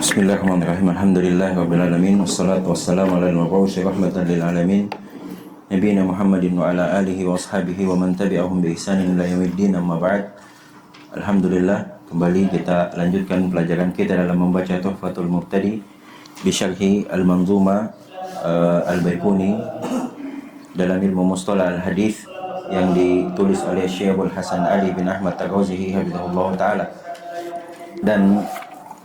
Bismillahirrahmanirrahim. Alhamdulillahirabbil alamin wassalatu wassalamu ala al-mab'uts rahmatan lil alamin nabiyina Muhammadin wa ala alihi wa ashabihi wa man tabi'ahum bi ihsanin ila yaumiddin, amma ba'd. Alhamdulillah, kembali kita lanjutkan pelajaran kita dalam membaca Tuhfatul Mubtadi bi syarhi al-manzuma al-Baiquni dalam ilmu mustalah al-hadis yang ditulis oleh Syekh Abdul Hasan Ali bin Ahmad Ar-Razihi hafizahullah taala. Dan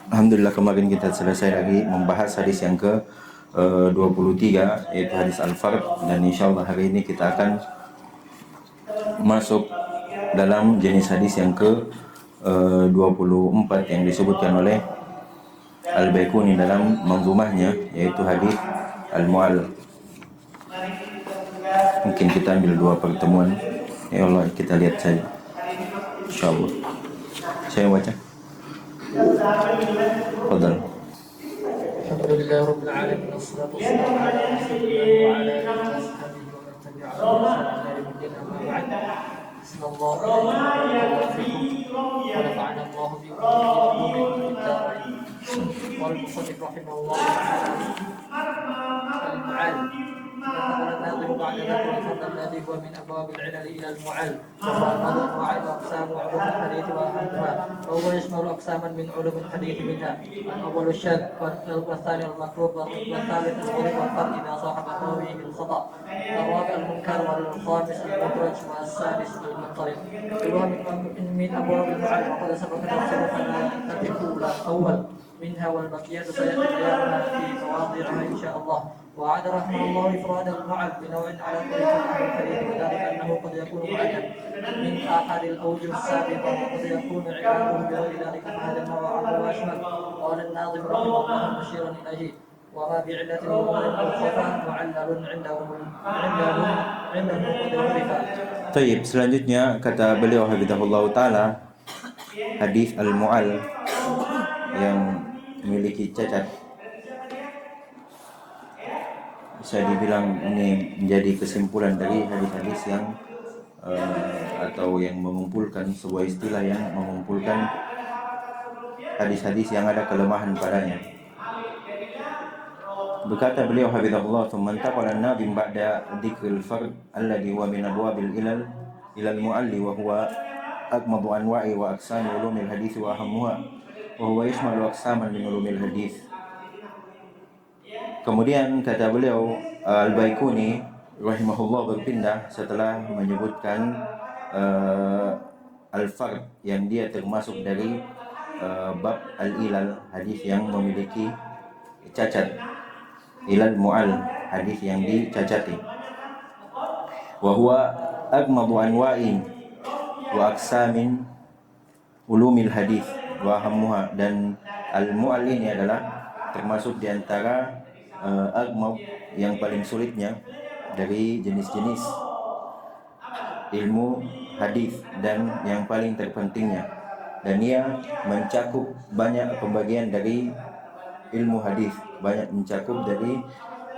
alhamdulillah kemarin kita selesai lagi membahas hadis yang ke 23, yaitu hadis al-fard, dan insyaallah hari ini kita akan masuk dalam jenis hadis yang ke 24 yang disebutkan oleh Al-Baiquni dalam manzumahnya, yaitu hadis al-mu'al. Mungkin kita ambil dua pertemuan, ya Allah, kita lihat saja insyaallah. Saya baca. Fadal. Alhamdulillah rabbil alamin wassalatu wassalamu ala rasulillah wa ala alihi wa sahbihi wa man tabi'ahum bi ihsan ila yaumiddin, amma ba'd. Sallallahu alaihi wa sallam wa nafa'ana Allah bi ulumi wal musannif rahimahullah ta'ala. الناظم بعد ذكر الفرد الذي هو من ابواب العلل الى المعل، وهو النظر وعد اقسام علوم الحديث واهمها، وهو يشمل اقساما من علوم الحديث منها الاول الشاذ والثاني المكروه والثالث الغريب والفرد اذا صاحب راويه الخطا، الرابع المنكر والخامس المدرج والسادس المضطرب. وهو من ابواب المعل وقد سبق تفسير فلا الاولى اول منها، والبقيات سياتي بيانها في مواضعها ان شاء الله. وعاد رحمه الله إفراد المعل بنوع على طريق أهل الحديث، وذلك أنه قد يكون معدا من أحد الأوجه السابقة، وقد يكون عباده بغير ذلك، فهذا النوع عام وأشمل. قال الناظم رحمه الله مشيرا إليه: وما بعلة المؤمن أو خفاء معلل عندهم قد عرفا. Taib, selanjutnya kata beliau hafizahullah taala, hadis al-mu'al yang memiliki cacat bisa dibilang ini menjadi kesimpulan dari hadis-hadis yang atau yang mengumpulkan sebuah istilah yang mengumpulkan hadis-hadis yang ada kelemahan padanya. Berkata beliau hafizahullah, "Tsumma intaqala an-nadhim ba'da dzikril fard alladhi huwa min abwabil ilal ila al-mu'alli wa huwa akmadu anwa'i wa aqsami ulumil hadits wa ahammuha wa huwa yashmalu aqsaman min ulumil hadits." Kemudian kata beliau Al-Baiquni rahimahullah berpindah setelah menyebutkan al-fard yang dia termasuk dari bab al-ilal, hadis yang memiliki cacat, ilal mu'al, hadis yang dicacati, wa huwa agmadu anwa'in wa aqsamin ulumil hadis wa ahammuha, dan al-mu'al ini adalah termasuk di antara agmab, yang paling sulitnya dari jenis-jenis ilmu hadis dan yang paling terpentingnya, dan ia mencakup banyak pembagian dari ilmu hadis, mencakup dari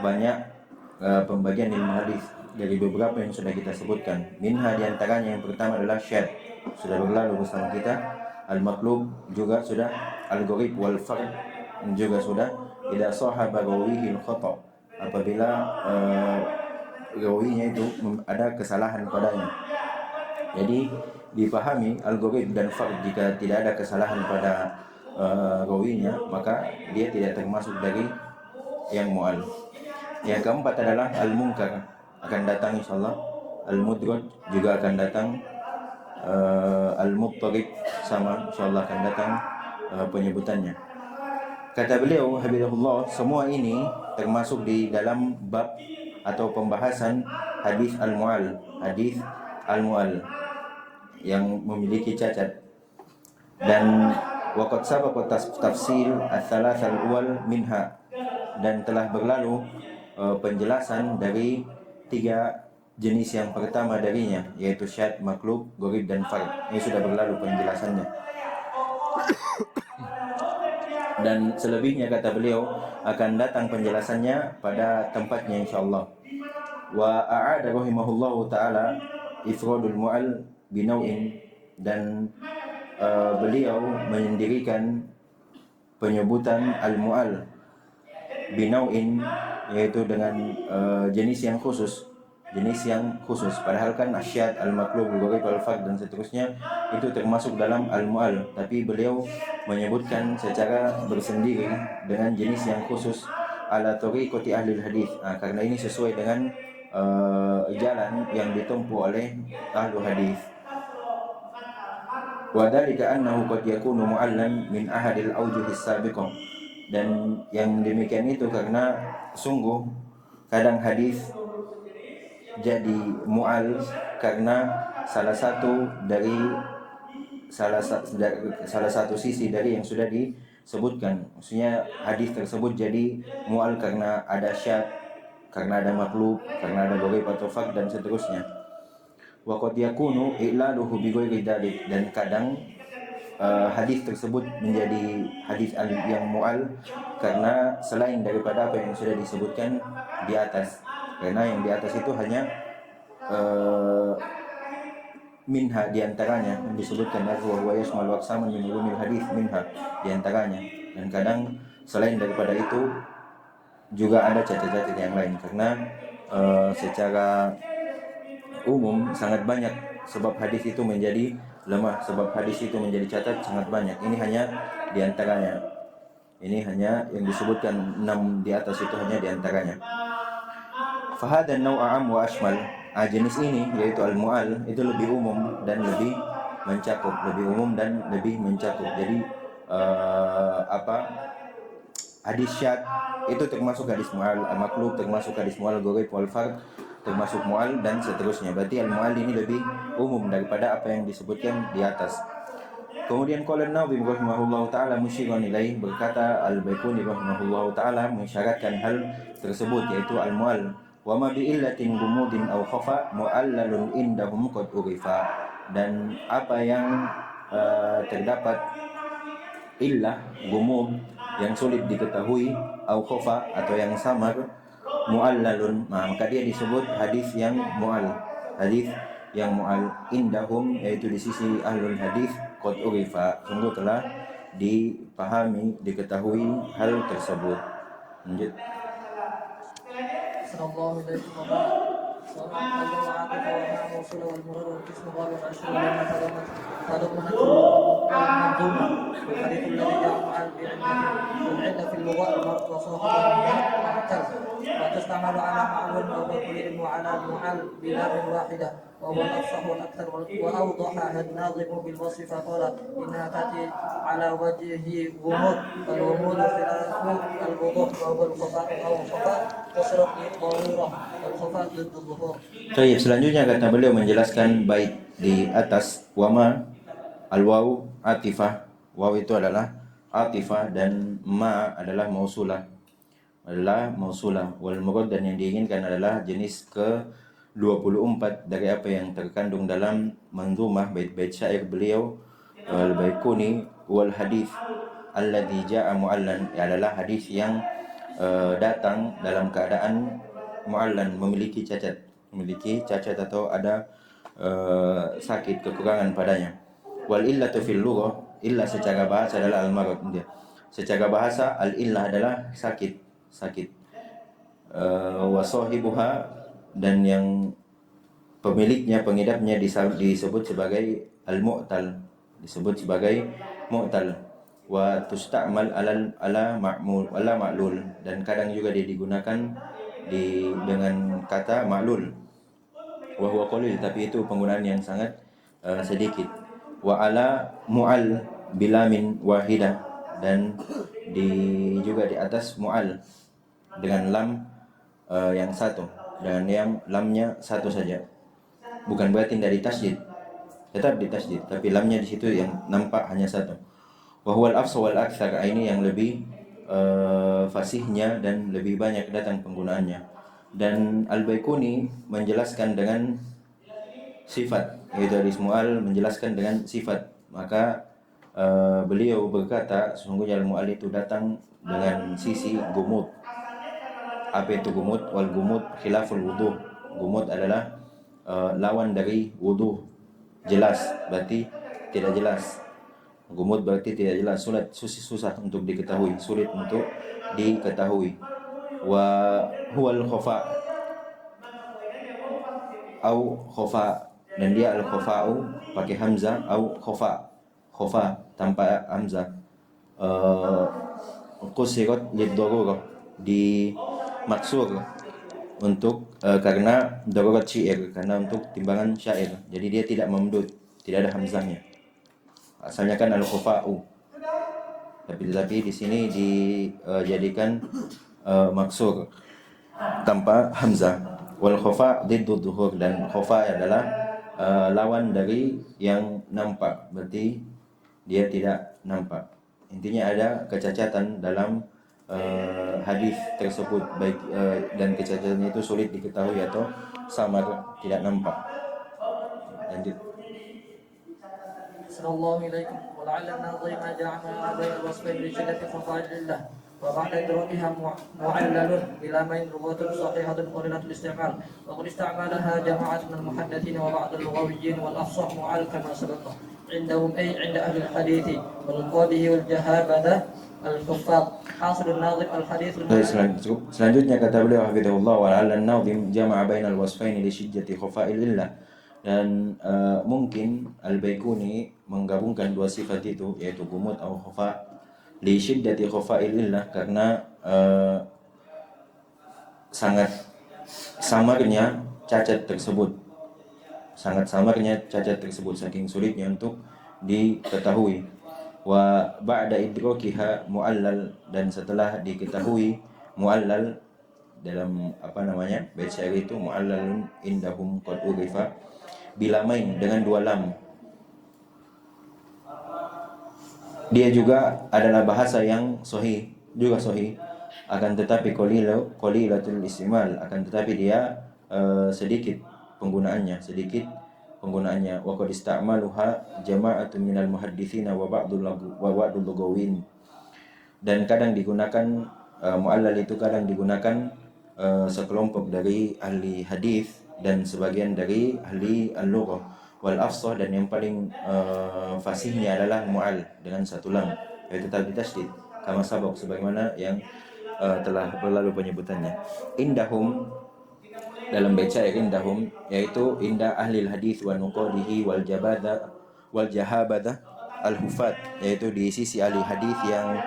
banyak pembagian ilmu hadis dari beberapa yang sudah kita sebutkan. Minha, diantaranya yang pertama adalah syadz, sudah berlalu bersama kita. Al-maqlub juga sudah, al-gharib wal fard juga sudah. Idza sahaba rawihi al-khata, apabila rawinya itu ada kesalahan padanya. Jadi dipahami al-gharib dan fard, jika tidak ada kesalahan pada rawinya, maka dia tidak termasuk dari yang mu'al. Yang keempat adalah al-munkar, akan datang insyaallah. Al-mudraj juga akan datang. Al-muttarib sama insyaallah akan datang penyebutannya. Kata beliau habibullah, semua ini termasuk di dalam bab atau pembahasan hadis al-mu'al, hadis al-mu'al yang memiliki cacat. Dan waqad sabaqa tafsil ats-tsalath al-awwal minha, dan telah berlalu penjelasan dari tiga jenis yang pertama darinya, yaitu syadz, maqlub, gharib dan fard. Ini sudah berlalu penjelasannya. Dan selebihnya kata beliau akan datang penjelasannya pada tempatnya insyaallah. Wa a'ada rahimahullahu taala ifradul mu'al binau'in, dan beliau mendirikan penyebutan al-mu'al binau'in, yaitu dengan jenis yang khusus, padahal kan asyad, al-maklub, al-gharib, al-fard dan seterusnya itu termasuk dalam al-mu'al, tapi beliau menyebutkan secara bersendiri dengan jenis yang khusus ala tariqati ahli hadis, karena ini sesuai dengan jalan yang ditempuh oleh ahlu hadis. Wa dzalika annahu qad yakunu mu'allan min ahadil awjuhis sabiqah, dan yang demikian itu karena sungguh kadang hadis jadi mu'al karena salah satu sisi dari yang sudah disebutkan. Maksudnya hadis tersebut jadi mu'al karena ada syad, karena ada maklub, karena ada gharib atau fard dan seterusnya. Wa qad yakunu i'laluhu bi ghairi dzalik, dan kadang hadis tersebut menjadi hadis yang mu'al karena selain daripada apa yang sudah disebutkan di atas. Karena yang di atas itu hanya minha, diantaranya yang disebutkan wa huwa yashmalu aqsaman min ulumil hadis, minha diantaranya. Dan kadang selain daripada itu juga ada cacat-cacat yang lain, karena secara umum sangat banyak sebab hadis itu menjadi lemah, sebab hadis itu menjadi cacat sangat banyak. Ini hanya diantaranya. Ini hanya yang disebutkan 6 di atas itu hanya diantaranya. Fahada naw'a am wa ashmal. Jenis ini yaitu al-mu'al itu lebih umum dan lebih mencakup, Jadi hadis syad itu termasuk hadis mu'al, al-maklub termasuk hadis mu'al, gharib wal fard termasuk mu'al dan seterusnya. Berarti al-mu'al ini lebih umum daripada apa yang disebutkan di atas. Kemudian qala an-Nawawi rahimahullahu taala musyiran ilaih, berkata Al-Baiquni rahimahullahu taala mensyaratkan hal tersebut, yaitu al-mu'al. Wa ma bi illatin gumudin aw khafa mu'allalun indahum qad urifa, dan apa yang terdapat illah, gumud, yang sulit diketahui, au khafa atau yang samar, mu'allalun, maka dia disebut hadis yang mu'al. Indahum, yaitu di sisi ahlul hadis, qad urifa, sungguh telah dipahami, diketahui hal tersebut. Lanjut. Sallallahu alaihi wa sallam. Al-Mu'aqifa wa ma'musula wal murad wal qismu ghalib ashur lama tadammanat al-manzuma wal hadith alladhi ja'a ma'al bi'illati wal 'illa fil lugha al-marad wa sahibuhu mu'tal wa tastamalu ala ma'lul wa kulli mu'ala mu'al bila min wahidah wa huwa al-afsah wal akthar wa awdaha an-nazim bil wasf fa qala inna tati ala wajhi ghumud wal ghumud khilafu al-wuduh wa huwa al-khafa' aw khafa' wasrat al-darurah wal khafa' ضد الظهور. Baik, selanjutnya kata beliau menjelaskan bait di atas, wama al-waw atifah. Waw itu adalah atifah dan ma adalah mausulah. Wal murad, dan yang diinginkan adalah jenis ke-24 dari apa yang terkandung dalam manzumah bait-bait syair beliau Al-Baiquni, wal hadis alladzi jaa mu'allan, adalah hadis yang datang dalam keadaan mu'allan, memiliki cacat atau ada sakit, kekurangan padanya. Wal illatu fil lughah, illa secara bahasa adalah al-marad. Secara bahasa al-illah adalah sakit. Wa sahibuha, dan yang pemiliknya, pengidapnya disebut sebagai al-mu'tal, wa tusta'mal ala ma'lul, dan kadang juga dia digunakan dengan kata ma'lul. Wa huwa qalil, tapi itu penggunaan yang sangat sedikit. Wa ala mu'al bilamin wahidah, dan juga di atas mu'al dengan lam yang satu, dan yang lamnya satu saja. Bukan berarti dari tasydid, tetap di tasydid, tapi lamnya di situ yang nampak hanya satu. Wa huwal afsah wal aktsar, ini yang lebih fasihnya dan lebih banyak datang penggunaannya. Dan Al-Baiquni menjelaskan dengan sifat, yaitu hadis mu'al menjelaskan dengan sifat. Maka beliau berkata sesungguhnya al-mu'al itu datang dengan sisi gumud. Apa itu gumud? Wal gumud khilaful wudu. Gumud adalah lawan dari wudu. Jelas berarti tidak jelas. Gumud berarti tidak jelas, susah untuk diketahui, sulit untuk diketahui. Wa huwal khafa au khafa, dan dia al khafa'u pakai hamzah, au khafa tanpa hamzah. Qusirat lid darurah, di maksur untuk karena darurat syair, karena untuk timbangan syair. Jadi dia tidak memdud, tidak ada hamzahnya. Asalnya kan al khafa'u, tapi di sini dijadikan maksur tanpa hamzah. Wal khafa diddu dhuhur, dan khafa adalah lawan dari yang nampak, berarti dia tidak nampak. Intinya ada kecacatan dalam hadis tersebut, baik dan kecacatan itu sulit diketahui atau samar, tidak nampak. Lanjut. أحسن الله إليكم. ولعل الناظر ما جمع بين الوصفين لشدة خفاء لله، وبعد إدراكها معلل بلا مين لغة صحيحة قرنت الاستعمال، وقد استعملها جماعة من المحدثين وبعض اللغويين، والأفصح معل كما سبق عندهم أي عند أهل الحديث والقاده والجهابذة الحفاظ. حاصل الناظم الحديث Selanjutnya kata beliau hafizahullah, wa 'ala an-nazim jama'a bainal wasfaini li shiddati khafa'il illah, dan mungkin Al-Baikuni menggabungkan dua sifat itu, yaitu gumud atau khafa, li shiddati khafa'il illah, karena sangat samarnya cacat tersebut, saking sulitnya untuk diketahui. Wa ba'da idrakiha mu'allal, dan setelah diketahui mu'allal dalam bait syair itu, mu'allalun indahum qad urifa bila main, dengan dua lam. Dia juga adalah bahasa yang sahih, akan tetapi qalilatul istimal, akan tetapi dia sedikit penggunaannya. Wa qad ista'maluha jama'atun minal muhadditsina wa ba'dul lughawin, dan kadang digunakan mu'allal itu kadang digunakan sekelompok dari ahli hadis dan sebagian dari ahli al-lughah. Wal afsah, dan yang paling fasihnya adalah mu'al dengan satu lam, yaitu tadi tasydid kama sabaq, sebagaimana yang telah berlalu penyebutannya. Indahum, dalam bait syair indahum, yaitu indah ahli hadis wa nuqadihi wal jahabada al hufat, yaitu di sisi ahli hadis yang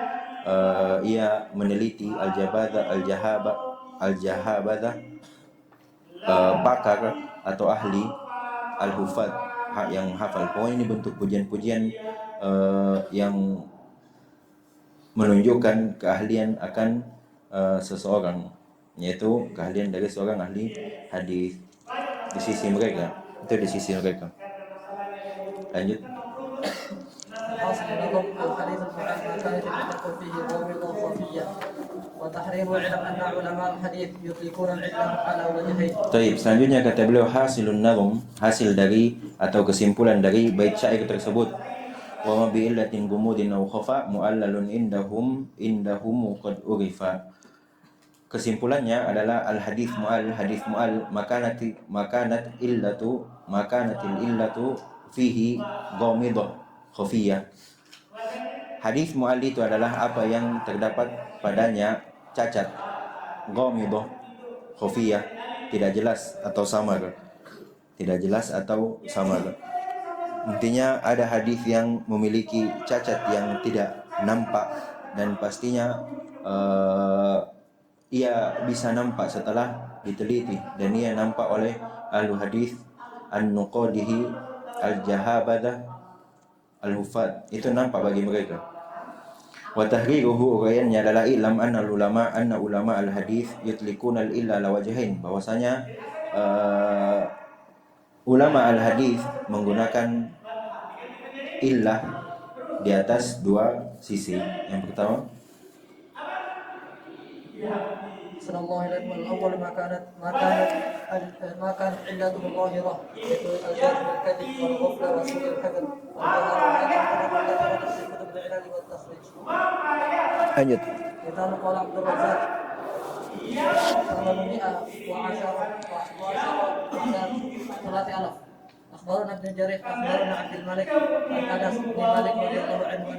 ia meneliti, al jahabada pakar atau ahli, al hufat yang hafal. Ini bentuk pujian-pujian yang menunjukkan keahlian akan seseorang, yaitu keahlian dari seorang ahli hadis di sisi mereka. Lanjut. حاصل النظم الحديث المعد ما كانت تدخل فيه ضابط خفية، وتحرير علم أن علماء الحديث يطلقون العلم على وجهين. Baik, selanjutnya kata beliau hasilun nazm, hasil dari atau kesimpulan dari bait syair tersebut. Wa ma bi illatin gumudin aw khafa mu'allalun indahum qad urifa. Kesimpulannya adalah al hadis mu'al makanatil illatu fihi ghamidah khafiyah. Hadis mu'al itu adalah apa yang terdapat padanya cacat, ghamidah khafiyah, tidak jelas atau samar. Intinya ada hadis yang memiliki cacat yang tidak nampak, dan pastinya ia bisa nampak setelah diteliti, dan ia nampak oleh ahlu hadis an-nuqadihi al-jahabadah al-hufat, itu nampak bagi mereka. Wa tahriruhu, uraiannya adalah ilam anna ulama al-hadis yutlikuna al-illa ala wajhain, bahwasanya ulama al-hadis menggunakan illah di atas dua sisi. Yang pertama, أحسن الله إليكم. الأول ما كانت علته ظاهرة، مثل الجهل بالكذب والغفلة وسوء الحفظ والجهل والعلم في كتب العلل والتخريج. lanjut. مثال قال عبد الرزاق 810 3000. أخبرنا ابن جرير أخبرنا عبد الملك عن أنس بن مالك رضي الله عنه أن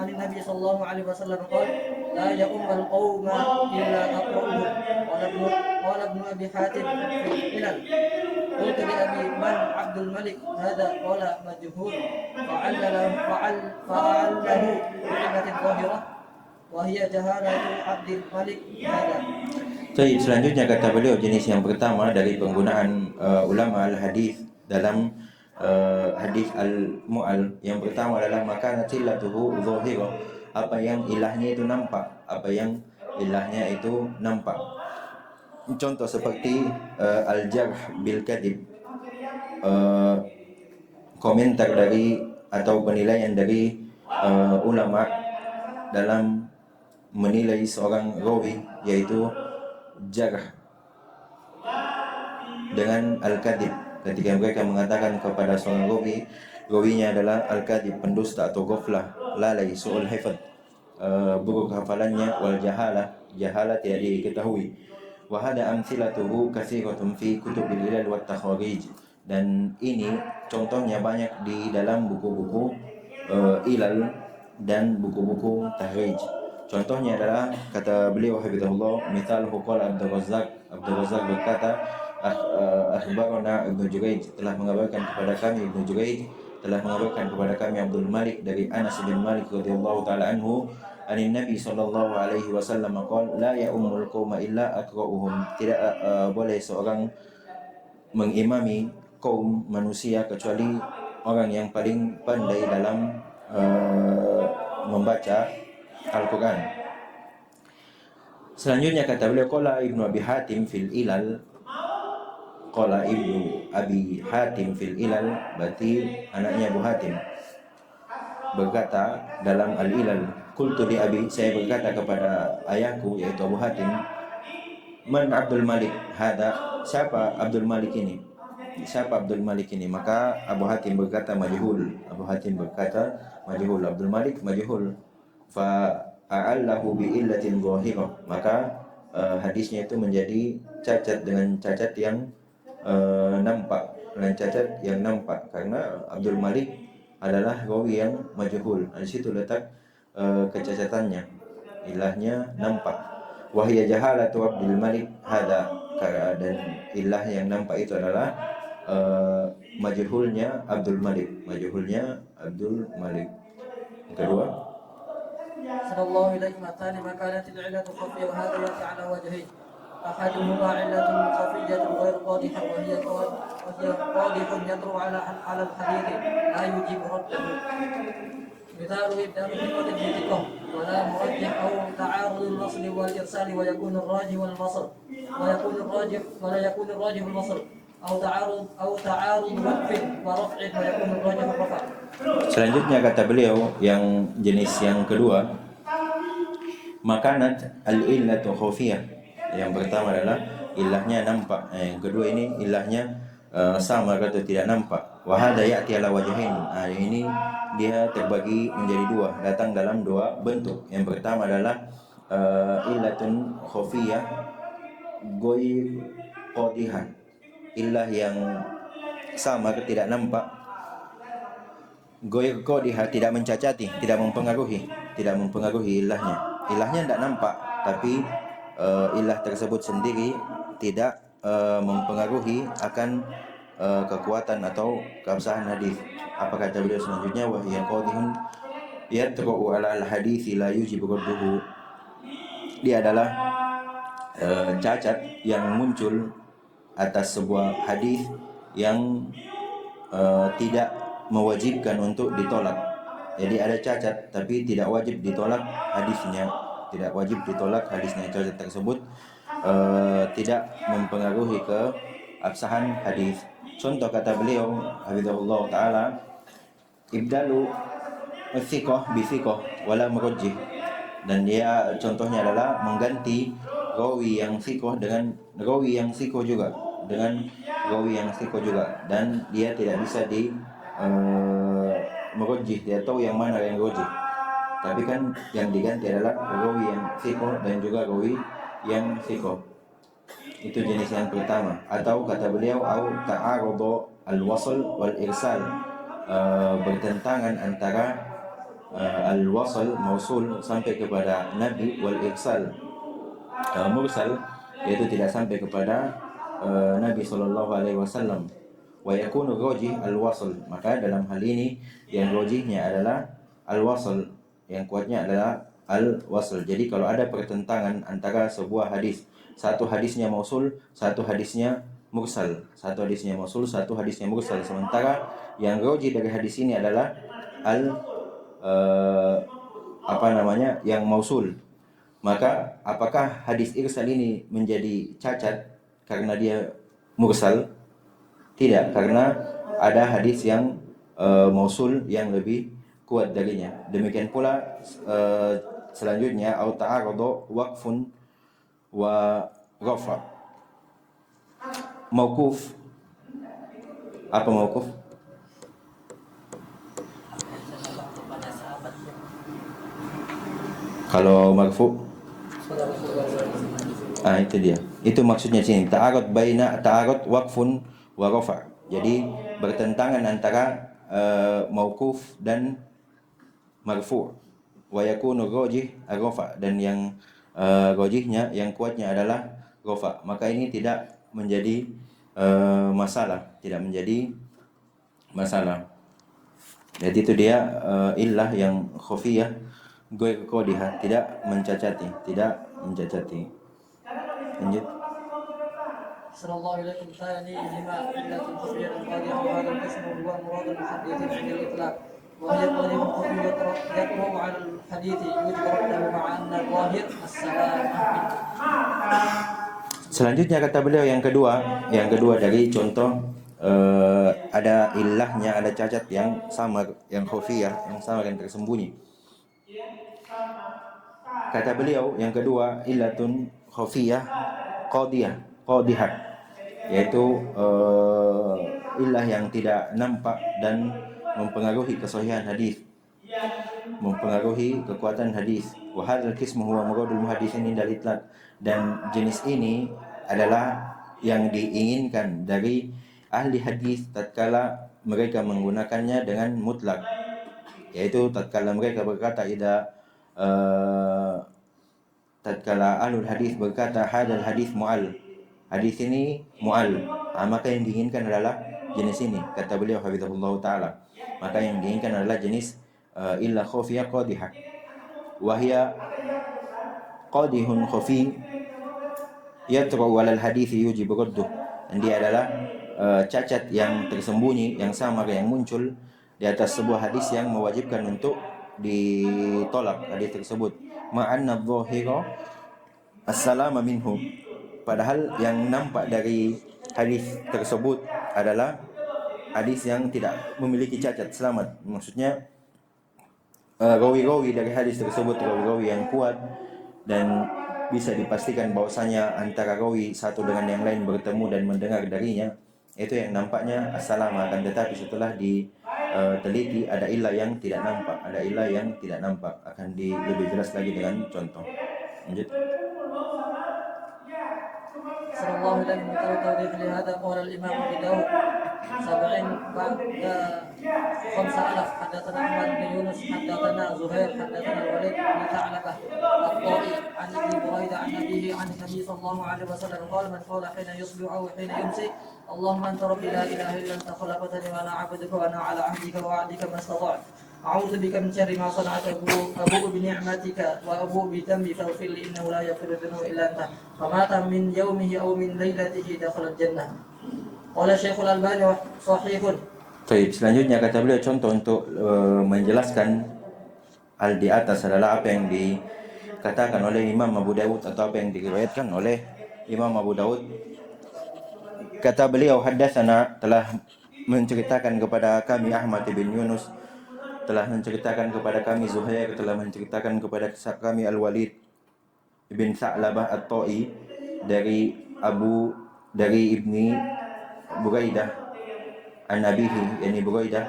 النبي صلى الله عليه وسلم قال: لا يؤم القوم إلا أقرأهم. قال ابن أبي حاتم في العلل: قلت لأبي: من عبد الملك هذا؟ قال: مجهول. فعله بعلة ظاهرة وهي جهالة عبد الملك هذا. Baik, selanjutnya kata beliau jenis yang pertama dari penggunaan ulama al-hadis dalam hadis al-mu'al. Yang pertama adalah makanatillatuhu zahirah, apa yang ilahnya itu nampak, apa yang ilahnya itu nampak. Contoh seperti al-jarh bil kadhib, komentar dari atau penilaian dari ulama dalam menilai seorang rawi, yaitu jarh dengan al-kadhib, ketika mereka mengatakan kepada seorang rawinya adalah al-kadhib, pendusta atau ghaflah, lalai, su'ul hifdz, buruk hafalannya, wal jahalah tidak diketahui. Wa hada amthilatuhu katsiratun fi kutubil ilal wat takharij, dan ini contohnya banyak di dalam buku-buku ilal dan buku-buku tahrij. Contohnya adalah kata beliau hafizahullah, misal qala Abdul Razzaq berkata, akhbarana Ibnu Jurayj, telah mengabarkan kepada kami Ibnu Jurayj telah mengabarkan kepada kami Abdul Malik dari Anas bin Malik radhiyallahu taala anhu, anin Nabi sallallahu alaihi wasallam qala: la ya'ummul qauma illa aqra'uhum, tidak boleh seorang mengimami kaum manusia kecuali orang yang paling pandai dalam membaca Al-Quran. Selanjutnya kata beliau, qala Ibnu Abi Hatim fil Ilal, qala Ibnu Abi Hatim fil Ilal, berarti anaknya Abu Hatim, berkata dalam Al-Ilal, qultu li abi, saya berkata kepada ayahku yaitu Abu Hatim, man Abdul Malik hada, siapa Abdul Malik ini? Siapa Abdul Malik ini? Maka Abu Hatim berkata majhul. Abu Hatim berkata majhul, Abdul Malik majhul. Fa a'allahu bi illatin zahirah, maka hadisnya itu menjadi cacat dengan cacat yang nampak, karena Abdul Malik adalah rawi yang majhul. Di situ letak kecacatannya, ilahnya nampak. Wahya jahalatu Abdul Malik hada, dan ilah yang nampak itu adalah majhulnya Abdul Malik. Yang kedua, sallallahu alaihi wa sallam, makanat al-'illatu khafiyya wa hadha yati ala wajhayn. أحدهما علة خفية غير واضحة وهي واضح يطرو على الحديث لا يجيب رده. مثال إبدال ثقة بثقة ولا مرجح أو تعارض الوصل والإرسال ويكون الراجح والمصل ولا يكون الراجح المصل أو تعارض وقف ورفع ويكون الراجح الرفع. Selanjutnya kata beliau yang jenis yang kedua, makanat al-illatu khafiyah. Yang pertama adalah ilahnya nampak, yang kedua ini ilahnya sama atau tidak nampak. Wa hada ya'ti ala wajhain, ini dia terbagi menjadi dua, datang dalam dua bentuk. Yang pertama adalah illatun khafiyah goy qadihan, ilah yang sama atau tidak nampak, goy qadiha, tidak mencacati, tidak mempengaruhi ilahnya tidak nampak, tapi ilah tersebut sendiri tidak mempengaruhi akan kekuatan atau keabsahan hadis. Apa kata beliau selanjutnya? Wa hiya qadihun yatra'u ala al-hadits la yujibu radduhu. Dia adalah cacat yang muncul atas sebuah hadis yang tidak mewajibkan untuk ditolak. Jadi ada cacat tapi tidak wajib ditolak hadisnya. Cacat tersebut tidak mempengaruhi keabsahan hadis. Contoh kata beliau hafizahullah taala, ibdalu thiqah bi thiqah wala murajjih, dan dia contohnya adalah mengganti rawi yang thiqah dengan rawi yang thiqah juga, dan dia tidak bisa di murajjih, dia tahu yang mana yang rajih, tapi kan yang diganti adalah rawi yang thiqah dan juga rawi yang thiqah. Itu jenis yang pertama. Atau kata beliau, au ta'aradu al-wasl wal irsal, bertentangan antara al-wasl mausul sampai kepada Nabi, wal irsal mursal, yaitu tidak sampai kepada Nabi sallallahu alaihi wasallam. Wa yakunu rajih al-wasl, maka dalam hal ini yang rajihnya adalah al-wasl, yang kuatnya adalah al-wasl. Jadi kalau ada pertentangan antara sebuah hadis, satu hadisnya mausul, satu hadisnya mursal, satu hadisnya mausul, satu hadisnya mursal, sementara yang rajih dari hadis ini adalah yang mausul, maka apakah hadis irsal ini menjadi cacat karena dia mursal? Tidak, karena ada hadis yang mausul yang lebih kuat darinya. Demikian pula selanjutnya au ta'arada waqfun wa rafa. Mauquf. Apa mauquf? Kalau marfu, itu dia. Itu maksudnya sini. Ta'arud waqfun wa rafa. Jadi bertentangan antara mauquf dan marfu. Wa yakunu rajih ar-rafa, dan yang rajihnya, yang kuatnya adalah rafa. Maka ini tidak menjadi masalah, tidak menjadi masalah. Jadi itu dia illah yang khafiyah goy qadiha, tidak mencacati. Lanjut. Sallallahu alaihi ثاني لما إلا الخفية القادحة، وهذا القسم هو مراد المحدثين عند الإطلاق، وهي قادحة خفي يطرأ على الحديث يجبر له مع أن الظاهر السلامة منه. Selanjutnya kata beliau yang kedua dari contoh ada illahnya, ada cacat yang samar, yang khafiyah, yang samar, yang tersembunyi. Kata beliau yang kedua, illatun khafiyah qadihah, yaitu illah yang tidak nampak dan mempengaruhi kesahihan hadis, mempengaruhi kekuatan hadis. Wa hadzal qismu huwa muradul muhaddisin indal itlaq, dan jenis ini adalah yang diinginkan dari ahli hadis tatkala mereka menggunakannya dengan mutlak, yaitu tatkala mereka berkata tatkala ahlul hadis berkata hadal hadis mu'al, hadis ini mu'al, maka yang diinginkan adalah jenis ini. Kata beliau hafizahullah ta'ala, maka yang diinginkan adalah jenis illa khafiyah qadihah, wahia qadihun khafi yatra'u alal hadis yujibu radduh, dan dia adalah cacat yang tersembunyi, yang samar, yang muncul di atas sebuah hadis yang mewajibkan untuk ditolak hadis tersebut. Ma'anna dhahira as-salama minhu, padahal yang nampak dari hadis tersebut adalah hadis yang tidak memiliki cacat, selamat. Maksudnya rawi-rawi dari hadis tersebut rawi-rawi yang kuat, dan bisa dipastikan bahwasanya antara rawi satu dengan yang lain bertemu dan mendengar darinya, itu yang nampaknya as-salama. Akan tetapi setelah diteliti ada ilah yang tidak nampak, akan lebih jelas lagi dengan contoh. Lanjut. Sallallahu alaihi wasallam tawdih lihada qala al-imam Abu Dawud 70 ba'da 5000 hadatsana Ahmad bin Yunus hadatsana Zuhair hadatsana Walid bin Tha'labah at-Ta'i an Abi Buraidah an Nabihi an Nabi sallallahu alaihi wasallam qala man qala hina yusbihu aw hina yumsi Allahumma anta rabbi la ilaha illa anta khalaqtani wa ana 'abduka wa ana 'ala 'ahdika wa wa'dika ma istata'tu أعوذ بك من شر ما صنعت أبوء بنعمتك وأبوء بذنبي فاغفر لي إنه لا يغفر الذنوب إلا أنت فمات من يومه أو من ليلته دخل الجنة. قال الشيخ الألباني صحيح. Baik, selanjutnya kata beliau contoh untuk menjelaskan hal di atas adalah apa yang dikatakan oleh Imam Abu Dawud atau apa yang diriwayatkan oleh Imam Abu Dawud. Kata beliau haddatsana, telah menceritakan kepada kami Ahmad bin Yunus, telah menceritakan kepada kami Zuhair, telah menceritakan kepada kami Al-Walid bin Tha'labah At-Ta'i dari Ibni Buraidah an-Nabihi, yani Buraidah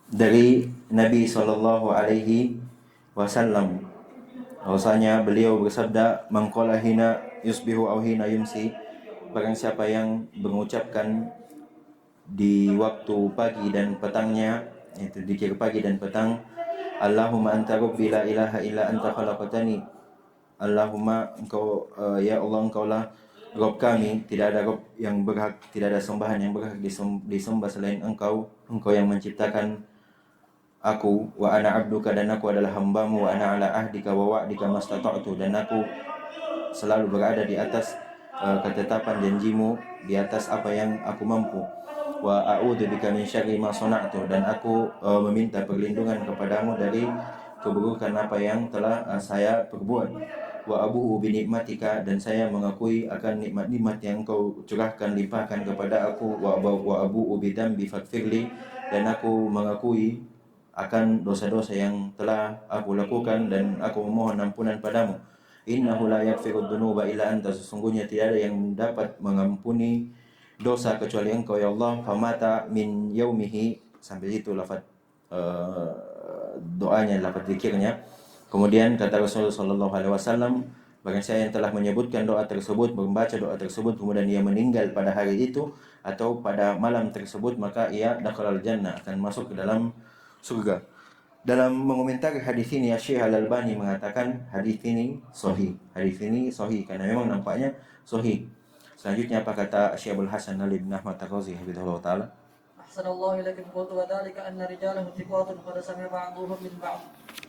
dari Nabi sallallahu alaihi wasallam, bahwasanya beliau bersabda man qala hina yusbihu aw hina yumsi, barang siapa yang mengucapkan di waktu pagi dan petangnya, itu dikir pagi dan petang, Allahumma anta rabbi la ilaha illa anta khalaqtani, Allahumma engkau ya Allah engkaulah Rabb kami, tidak ada Rabb yang berhak, tidak ada sembahan yang berhak disembah selain engkau, engkau yang menciptakan aku, wa ana abduka, dan aku adalah hambamu, wa ana ala ahdika wa wa'dika mastata'tu, dan aku selalu berada di atas ketetapan janjimu, di atas apa yang aku mampu, wa a'udzu bika min syarri ma sana'tu, dan aku meminta perlindungan kepadamu dari keburukan apa yang telah saya perbuat, wa abu'u bi nikmatika, dan saya mengakui akan nikmat-nikmat yang kau curahkan limpahkan kepada aku, wa abu'u bi dzambi faghfirli, dan aku mengakui akan dosa-dosa yang telah aku lakukan dan aku memohon ampunan padamu. Innahu la yaghfiru dzunuba illa anta, sesungguhnya tidak ada yang dapat mengampuni dosa kecuali engkau ya Allah. Famata min yaumihi, sampai situ lafaz doanya, lafaz zikirnya. Kemudian kata Rasulullah sallallahu alaihi wasallam, barang siapa yang telah menyebutkan doa tersebut, membaca doa tersebut, kemudian ia meninggal pada hari itu atau pada malam tersebut, maka ia dakhalal jannah, akan masuk ke dalam surga. Dalam mengomentari hadis ini, Syekh Al-Albani mengatakan hadis ini sahih. Hadis ini sahih karena memang nampaknya sahih. Selanjutnya apa kata Syekh Abdul Hasan Ali bin Ahmad Ar-Razi hafizahullah taala? أحسن الله إليكم قلت وذلك أن رجاله ثقات قد سمع بعضهم من بعض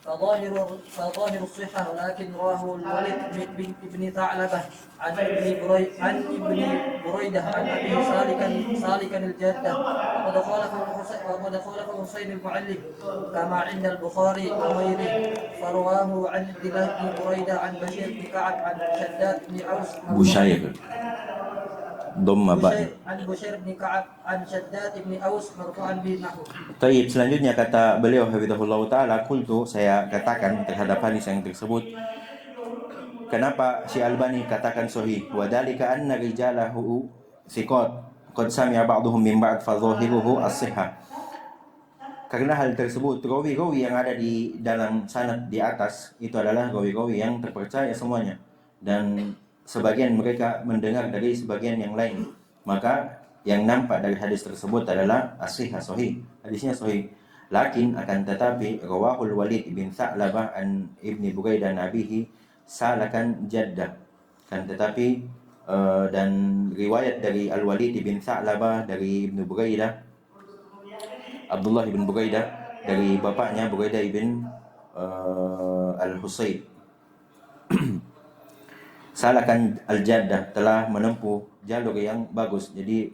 فظاهر الصحة، ولكن رواه الوليد بن ثعلبة عن ابن بريدة عن أبيه سالكا الجدة، وقد خالفه حسين المعلم كما عند البخاري وغيره، فرواه عن عبد الله بن بريدة عن بشير بن كعب عن شداد بن أوس Bushair Dhamma ba'. عن بشير بن كعب عن شداد بن أوس مرفوعا به نحو. Taib, selanjutnya kata beliau hafizahullah taala, qultu, saya katakan terhadap hadis yang tersebut, kenapa Syekh Albani katakan sahih? Wa dzalika anna rijalahu thiqat qad sami'a ba'dhum min ba'd fa dhahiruhu as-sihhah. Karena hal tersebut, rawi-rawi yang ada di dalam sanad di atas itu adalah rawi-rawi yang terpercaya semuanya, dan sebagian mereka mendengar dari sebagian yang lain, maka yang nampak dari hadis tersebut adalah as-sihhah, sahih, hadisnya sahih. Lakin akan tetapi rawahul Walid bin Tha'labah an Ibni Buraidah nabihi salakan jaddah, kan tetapi dan riwayat dari Al-Walid bin Tha'labah dari Ibnu Buraidah, Abdullah bin Buraidah, dari bapaknya Buraidah bin Al-Husayb, salakan al-jaddah, telah menempuh jalur yang bagus, jadi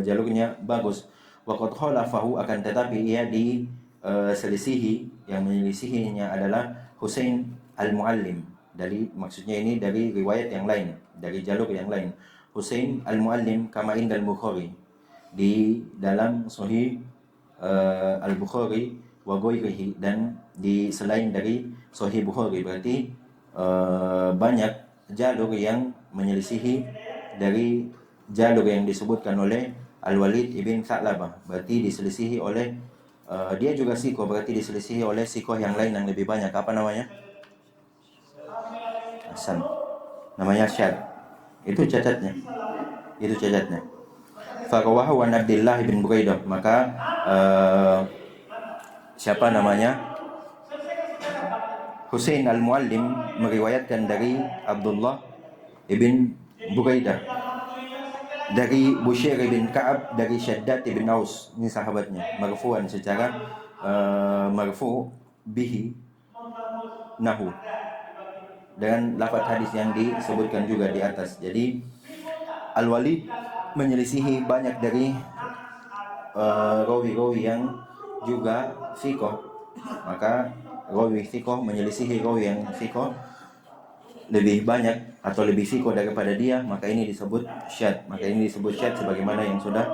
jalurnya bagus. Waqad khalafahu, akan tetapi ia diselisihi, yang menyelisihinya adalah Husain al-Muallim, dari, maksudnya ini dari riwayat yang lain, dari jalur yang lain. Husain al-Muallim kama indal Bukhari, di dalam Sahih Al-Bukhari wa ghairihi, dan di selain dari Sahih Bukhari, berarti banyak jalur yang menyelisihi dari jalur yang disebutkan oleh Al-Walid ibn Tha'labah, berarti diselisihi oleh dia juga sikoh, berarti diselisihi oleh sikoh yang lain yang lebih banyak. Apa namanya? Hasan, namanya syad. Itu cacatnya, itu cacatnya. Farawahu an Abdullah bin Buraidah, maka siapa namanya, Husain al-Muallim meriwayatkan dari Abdullah ibn Buraidah, dari Bushair bin Ka'ab, dari Shaddad bin Aus, ini sahabatnya, marfu'an, secara marfu' bihi nahu, dengan lafaz hadis yang disebutkan juga di atas. Jadi Al-Walid menyelisihi banyak dari rawi-rawi yang juga thiqah, maka rawi thiqah menyelisihi rawi yang thiqah lebih banyak atau lebih thiqah daripada dia, maka ini disebut syad. Maka ini disebut syad sebagaimana yang sudah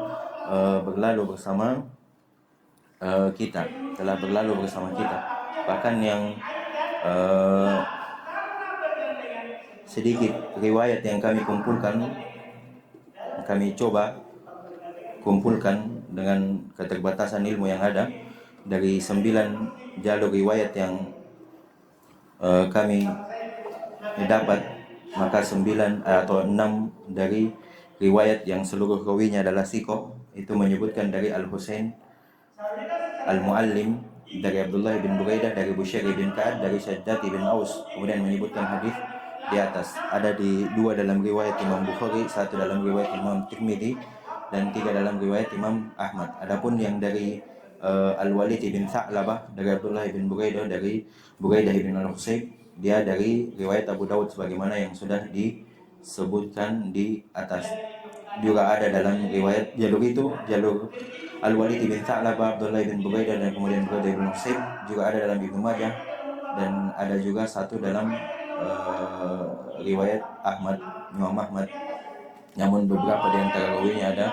berlalu bersama kita, telah berlalu bersama kita. Bahkan yang sedikit riwayat yang kami kumpulkan, kami coba kumpulkan dengan keterbatasan ilmu yang ada, dari 9 jalur riwayat yang kami dapat, maka 9 atau 6 dari riwayat yang seluruh rawinya adalah thiqah, itu menyebutkan dari Al-Husain Al-Muallim dari Abdullah bin Buraidah dari Bushair bin Ka'ab dari Shaddad bin Aus, kemudian menyebutkan hadis di atas. Ada di dua dalam riwayat Imam Bukhari, satu dalam riwayat Imam Tirmidzi, dan tiga dalam riwayat Imam Ahmad. Adapun yang dari Al-Walid bin Tha'labah dari Abdullah bin Buraidah dari Buraidah bin Al-Husayb, dia dari riwayat Abu Daud sebagaimana yang sudah disebutkan di atas. Juga ada dalam riwayat jalur itu, jalur Al-Walid bin Tha'labah, Abdullah bin Buraidah, dan kemudian Buraidah bin Al-Husayb, juga ada dalam Ibnu Majah, dan ada juga satu dalam riwayat Imam Ahmad. Namun beberapa di antara rawinya ada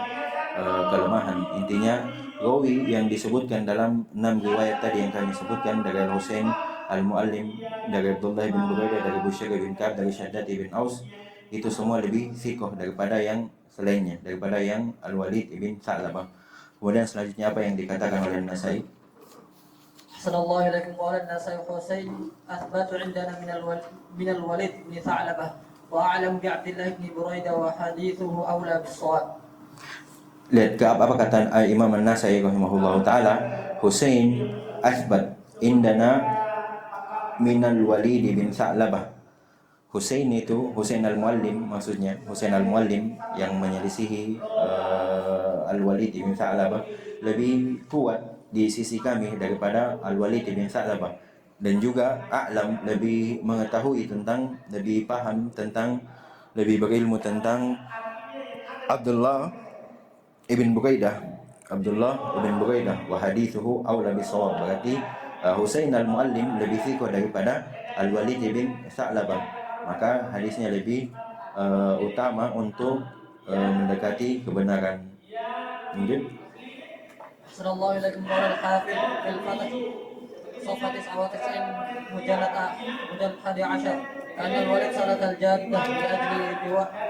kelemahan. Intinya rawi yang disebutkan dalam 6 riwayat tadi yang kami sebutkan dari Al-Husain Al-Muallim, dari Abdullah bin Buraidah, dari Bushair bin Ka'ab, dari Shaddad bin Aus, itu semua lebih thiqah daripada yang selainnya, daripada yang Al-Walid bin Tha'labah. Kemudian selanjutnya apa yang dikatakan oleh Nasai? أحسن الله إليكم. قال النسائي حسين أثبت عندنا من الوليد بن ثعلبة وأعلم بعبد الله بن بريدة وحديثه أولى بالصواب. Lihat ke apa kata Imam An-Nasai rahimahullah taala, Husain asbat indana minal Walid bin Tha'labah. Husain itu Husain Al-Muallim, maksudnya Husain Al-Muallim yang menyelisihi Al-Walid bin Tha'labah lebih kuat di sisi kami daripada Al-Walid bin Tha'labah, dan juga a'lam, lebih mengetahui tentang, lebih paham tentang, lebih berilmu tentang Abdullah ibn Buraidah wa hadithuhu awla bisawab. Berarti Husain Al-Muallim lebih thiqah daripada Al-Walid bin Tha'labah, maka hadisnya lebih utama untuk mendekati kebenaran. Lanjut. أحسن الله إليكم. قال الحافظ في الفتح صفحة 99 مجلد 11 أن الوليد سلك الجادة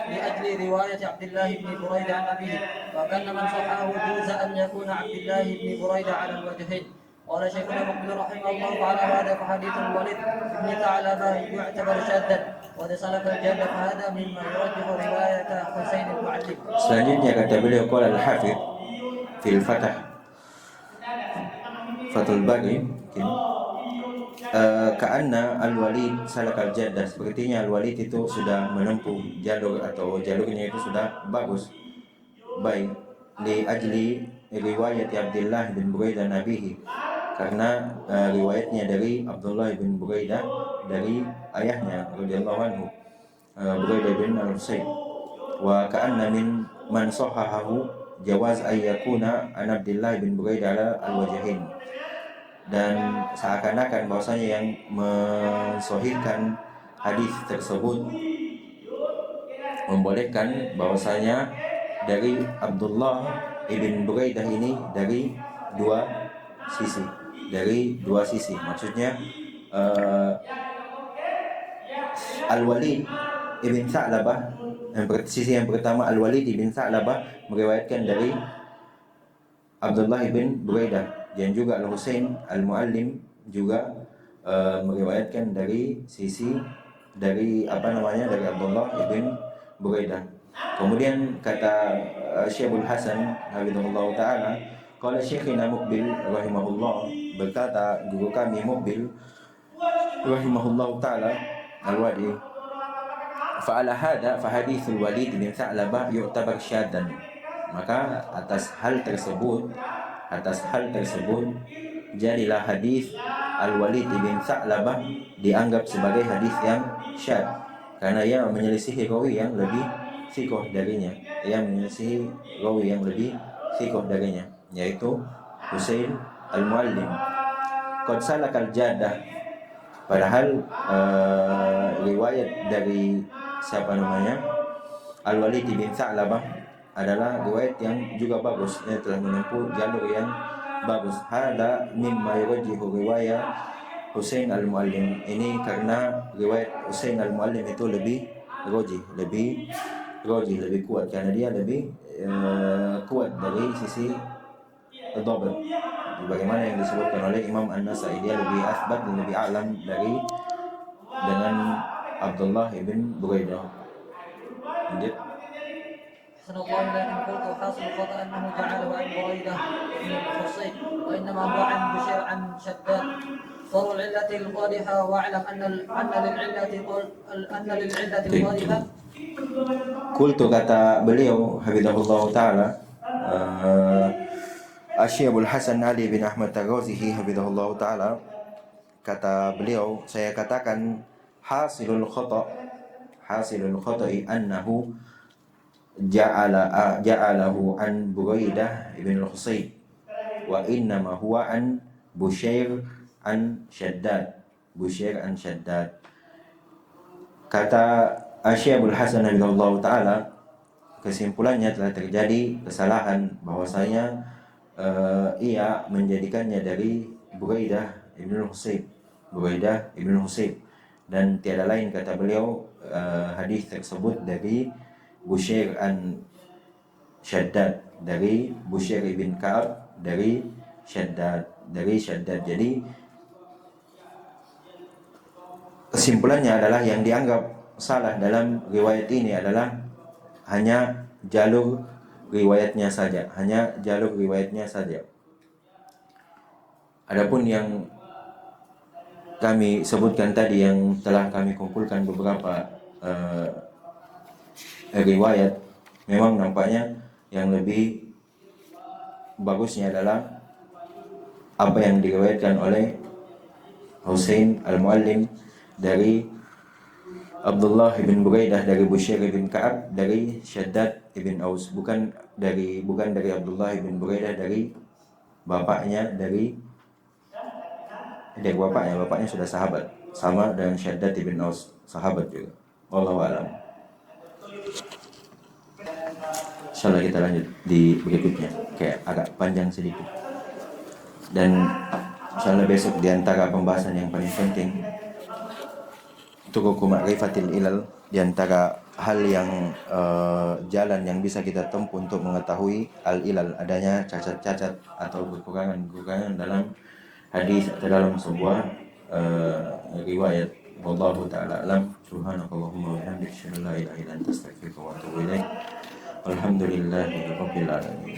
لأجل رواية عبد الله بن بريدة عن أبيه، وكان من صححه جوز أن يكون عبد الله بن بريدة على الوجهين. قال شيخنا مقبل رحمه الله تعالى هذا فحديث الوليد بن ثعلبة يعتبر شاذا، وإذا سلك الجادة فهذا مما يرجح رواية حسين المعلم. Selanjutnya kata beliau, qala al-Hafidh fil Fathul Bari, ka'anna Al-Walid salakal jaddah, sepertinya Al-Walid itu sudah menempuh jalur atau jalurnya itu sudah bagus, baik, li ajli riwayat Abdullah bin Buraidah nabihi, karena riwayatnya dari Abdullah bin Buraidah dari ayahnya radhiyallahu anhu, Buraidah bin Al-Husayb. Wa ka'anna min man sahahahu jawaz ayyakuna an Abdullah bin Buraidah ala al-wajhain, dan seakan-akan bahwasanya yang mensahihkan hadis tersebut membolehkan bahwasanya dari Abdullah ibn Buraidah ini dari dua sisi, maksudnya Al-Walid ibn Tha'labah, sisi yang pertama Al-Walid ibn Tha'labah meriwayatkan dari Abdullah ibn Buraidah, dan juga Al-Husain Al-Muallim juga meriwayatkan dari sisi dari Abdullah ibn Buraidah. Kemudian kata Syekhul Hasan hafizahullah taala, qala Syekhina Muqbil rahimahullah, berkata guru kami Muqbil rahimahullah taala Al-Wadi, fa'ala hada fa hadithul Walid bin Tha'labah yu'tabar syaddan, maka atas hal tersebut jadilah hadis Al-Walid bin Tha'labah dianggap sebagai hadis yang syad, karena ia menyelisihi rawi yang lebih thiqah darinya, yaitu Husain Al-Muallim. Qad salakal jaddah, padahal riwayat dari Al-Walid bin Tha'labah adalah riwayat yang juga bagus, ia telah menempuh jalur yang bagus. Hada mimma yurajjihu riwayat Husain Al-Muallim, ini karena riwayat Husain Al-Muallim itu lebih kuat, karena dia lebih kuat dari sisi dhabt, bagaimana yang disebutkan oleh Imam An-Nasai, dia lebih asbat dan lebih a'lam dengan Abdullah ibn Buraidah. أحسن أحسن الله إليكم. قلت وحاصل الخطأ أنه جعله عن بريدة بن الحصين وإنما هو عن بشير عن شداد. صار العلة القادحة واعلم أن للعلة القادحة. Kultu kata beliau hafizahullah taala, Asy-Syaikh Hasan Ali bin Ahmad Ar-Razihi hafizahullah taala, kata beliau, saya katakan hasilul khata'i annahu ja'alahu an Buraidah ibn al-Husayb wa innama huwa an Bushair an Shaddad. Kata Asy-Syaikh Hasan hafizahullah taala, kesimpulannya telah terjadi kesalahan bahwasanya ia menjadikannya dari Buraidah ibn Husayb, dan tiada lain kata beliau hadis tersebut dari Bushair an Shaddad, dari Bushair ibn Ka'ab dari Shaddad. Jadi kesimpulannya adalah yang dianggap salah dalam riwayat ini adalah hanya jalur riwayatnya saja. Adapun yang kami sebutkan tadi, yang telah kami kumpulkan beberapa riwayat, memang nampaknya yang lebih bagusnya adalah apa yang diriwayatkan oleh Husain al-Muallim dari Abdullah ibn Buraidah dari Bushair ibn Ka'ab dari Shaddad ibn Aus, bukan dari Abdullah ibn Buraidah dari bapaknya, bapaknya sudah sahabat, sama dengan Shaddad ibn Aus, sahabat juga. Wallahu a'lam. Insyaallah kita lanjut di berikutnya, kayak agak panjang sedikit. Dan insyaallah besok di antara pembahasan yang paling penting turuq ma'rifatil ilal, di antara hal yang jalan yang bisa kita tempuh untuk mengetahui al-ilal, adanya cacat-cacat atau kekurangan dalam hadis atau dalam sebuah riwayat. Wallahu ta'ala alam. Subhanakallahumma wa bihamdika asyhadu an la ilaha illa anta astaghfiruka wa atubu ilaik. Alhamdulillahirabbil alamin.